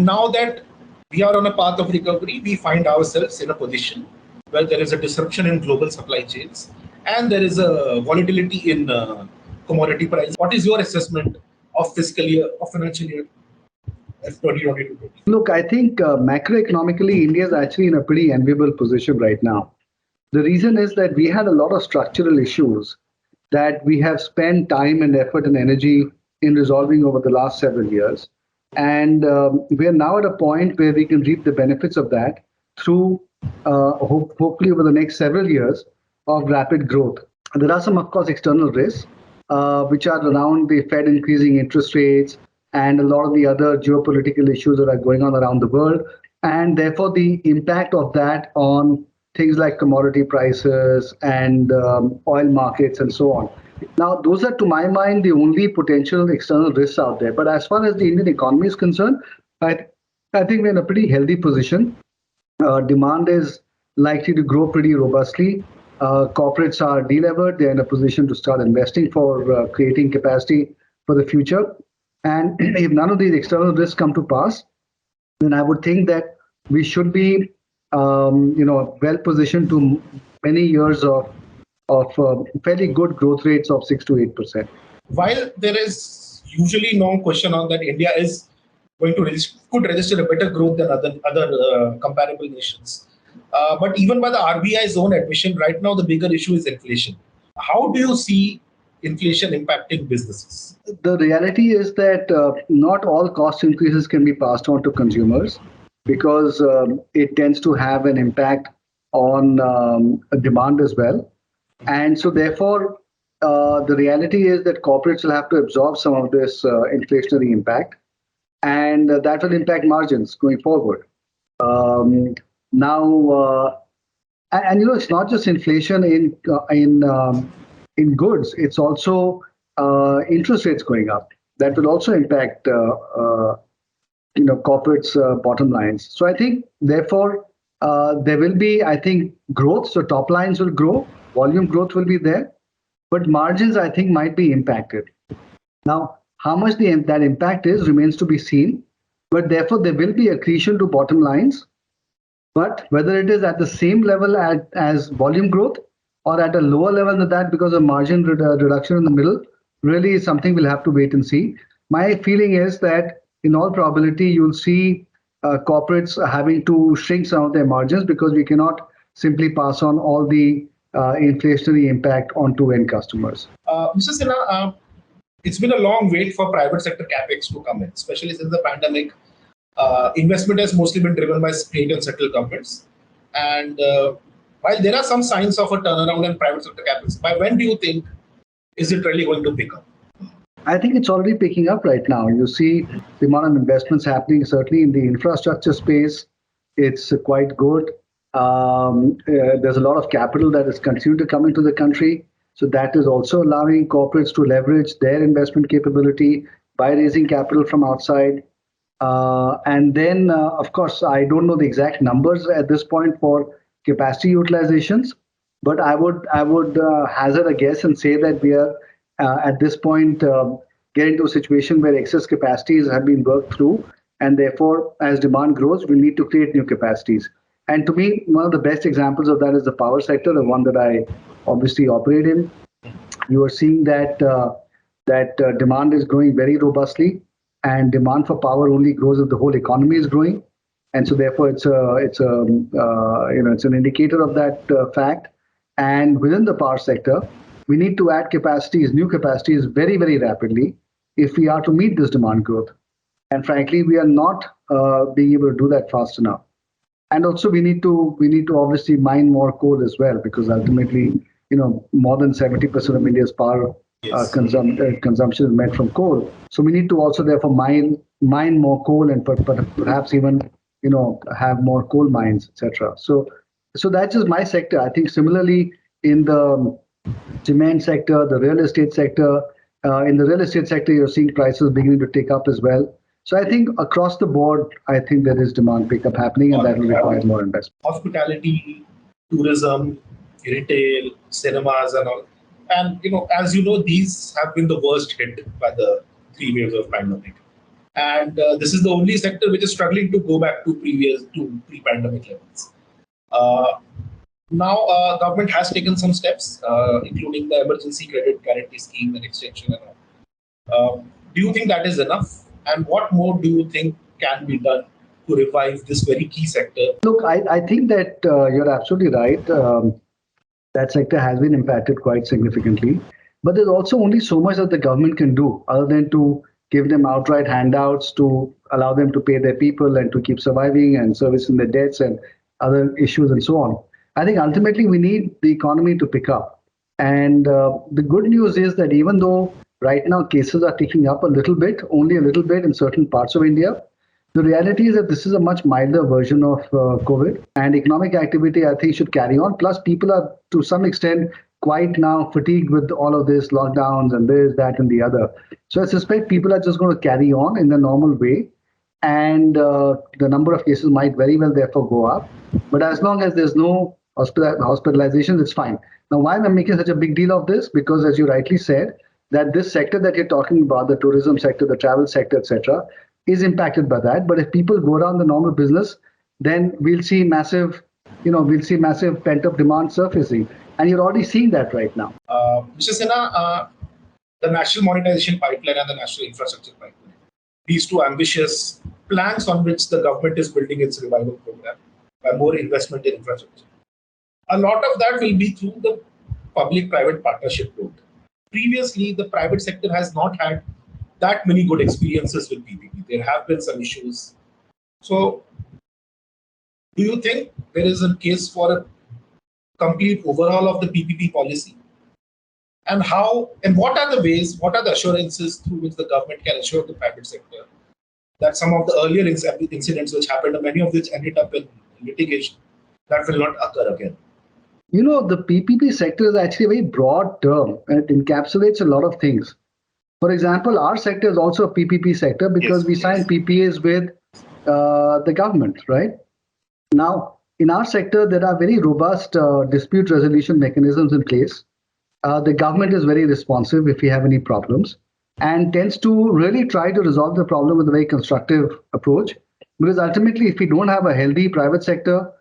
And now that we are on a path of recovery, we find ourselves in a position where there is a disruption in global supply chains and there is a volatility in commodity prices. What is your assessment of financial year 2022? Look, I think macroeconomically, India is actually in a pretty enviable position right now. The reason is that we had a lot of structural issues that we have spent time and effort and energy in resolving over the last several years. And we are now at a point where we can reap the benefits of that through, hopefully, over the next several years of rapid growth. There are some, of course, external risks, which are around the Fed increasing interest rates and a lot of the other geopolitical issues that are going on around the world. And therefore, the impact of that on things like commodity prices and oil markets and so on. Now, those are, to my mind, the only potential external risks out there. But as far as the Indian economy is concerned, I think we're in a pretty healthy position. Demand is likely to grow pretty robustly. Corporates are delevered. They're in a position to start investing for creating capacity for the future. And if none of these external risks come to pass, then I would think that we should be well positioned to many years of fairly good growth rates of 6 to 8%. While there is usually no question on that India is going to could register a better growth than other comparable nations. But even by the RBI's own admission, right now the bigger issue is inflation. How do you see inflation impacting businesses? The reality is that not all cost increases can be passed on to consumers because it tends to have an impact on demand as well. And so therefore, the reality is that corporates will have to absorb some of this inflationary impact, and that will impact margins going forward. And it's not just inflation in goods; it's also interest rates going up. That will also impact corporates' bottom lines. So I think, therefore, there will be, growth. So top lines will grow, volume growth will be there, but margins, I think, might be impacted. Now, how much that impact is remains to be seen, but therefore there will be accretion to bottom lines. But whether it is at the same level as volume growth or at a lower level than that because of margin reduction in the middle, really is something we'll have to wait and see. My feeling is that in all probability, you'll see corporates having to shrink some of their margins because we cannot simply pass on all the inflationary impact onto end customers. Mr. Sinha, it's been a long wait for private sector capex to come in, especially since the pandemic. Investment has mostly been driven by state and central governments. And while there are some signs of a turnaround in private sector capex, by when do you think is it really going to pick up? I think it's already picking up right now. You see the amount of investments happening, certainly in the infrastructure space. It's quite good. There's a lot of capital that is continuing to come into the country. So that is also allowing corporates to leverage their investment capability by raising capital from outside. And then, of course, I don't know the exact numbers at this point for capacity utilizations, but I would hazard a guess and say that we are at this point getting to a situation where excess capacities have been worked through, and therefore, as demand grows, we need to create new capacities. And to me, one of the best examples of that is the power sector, the one that I obviously operate in. You are seeing that demand is growing very robustly, and demand for power only grows if the whole economy is growing. And so, therefore, it's an indicator of that fact. And within the power sector, we need to add capacities, new capacities, very, very rapidly if we are to meet this demand growth. And frankly, we are not being able to do that fast enough. And also, we need to obviously mine more coal as well, because ultimately, more than 70% of India's power consumption is met from coal. So we need to also therefore mine more coal and perhaps even have more coal mines, etc. So that's just my sector. I think similarly in the cement sector, the real estate sector. In the real estate sector, you're seeing prices beginning to take up as well. So I think across the board, I think there is demand pickup happening, and that will require more investment. Hospitality, tourism, retail, cinemas, and all. And as you know, these have been the worst hit by the 3 waves of pandemic. and this is the only sector which is struggling to go back to pre-pandemic levels. Now, government has taken some steps, including the emergency credit guarantee scheme and extension and all. Do you think that is enough? And what more do you think can be done to revive this very key sector? Look, I think that you're absolutely right. That sector has been impacted quite significantly. But there's also only so much that the government can do other than to give them outright handouts to allow them to pay their people and to keep surviving and servicing their debts and other issues and so on. I think ultimately we need the economy to pick up. And the good news is that even though right now cases are ticking up a little bit, only a little bit in certain parts of India, the reality is that this is a much milder version of COVID, and economic activity, I think, should carry on. Plus, people are to some extent quite now fatigued with all of this lockdowns and this, that, and the other. So I suspect people are just going to carry on in the normal way, and the number of cases might very well therefore go up. But as long as there's no hospitalizations, it's fine. Now, why am I making such a big deal of this? Because as you rightly said, that this sector that you're talking about, the tourism sector, the travel sector, etc., is impacted by that. But if people go down the normal business, then we'll see massive pent-up demand surfacing. And you're already seeing that right now. Mr. Sinha, the national monetization pipeline and the national infrastructure pipeline, these two ambitious plans on which the government is building its revival program by more investment in infrastructure. A lot of that will be through the public-private partnership route. Previously, the private sector has not had that many good experiences with PPP. There have been some issues. So, do you think there is a case for a complete overhaul of the PPP policy? And how, and what are the ways, what are the assurances through which the government can assure the private sector that some of the earlier incidents which happened, many of which ended up in litigation, that will not occur again? You know, the PPP sector is actually a very broad term, and it encapsulates a lot of things. For example, our sector is also a PPP sector because we sign PPAs with the government, right? Now, in our sector, there are very robust dispute resolution mechanisms in place. The government is very responsive if we have any problems and tends to really try to resolve the problem with a very constructive approach. Because ultimately, if we don't have a healthy private sector,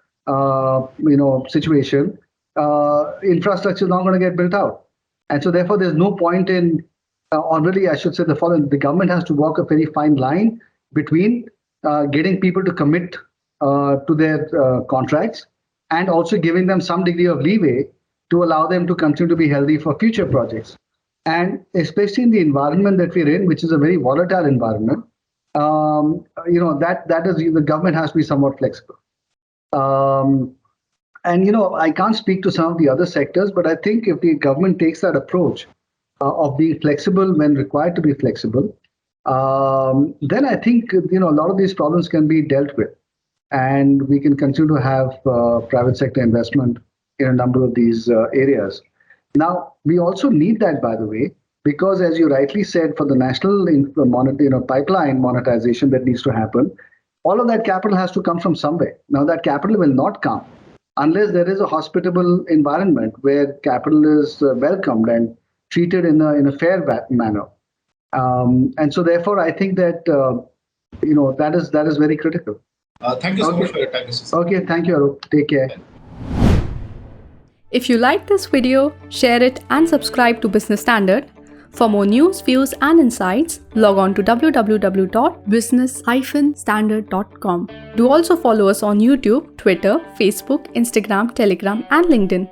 situation, infrastructure is not going to get built out. And so therefore, there's no point in, or really, I should say the following: the government has to walk a very fine line between getting people to commit to their contracts and also giving them some degree of leeway to allow them to continue to be healthy for future projects. And especially in the environment that we're in, which is a very volatile environment, that is, the government has to be somewhat flexible. I can't speak to some of the other sectors, but I think if the government takes that approach of being flexible when required to be flexible, then I think, a lot of these problems can be dealt with. And we can continue to have private sector investment in a number of these areas. Now, we also need that, by the way, because as you rightly said, for the national pipeline monetization that needs to happen, all of that capital has to come from somewhere. Now, that capital will not come unless there is a hospitable environment where capital is welcomed and treated in a fair manner. And so, therefore, I think that that is very critical. Thank you so much for your time, Mr. Okay, thank you, Arup. Take care. If you like this video, share it and subscribe to Business Standard. For more news, views and insights, log on to www.business-standard.com. Do also follow us on YouTube, Twitter, Facebook, Instagram, Telegram and LinkedIn.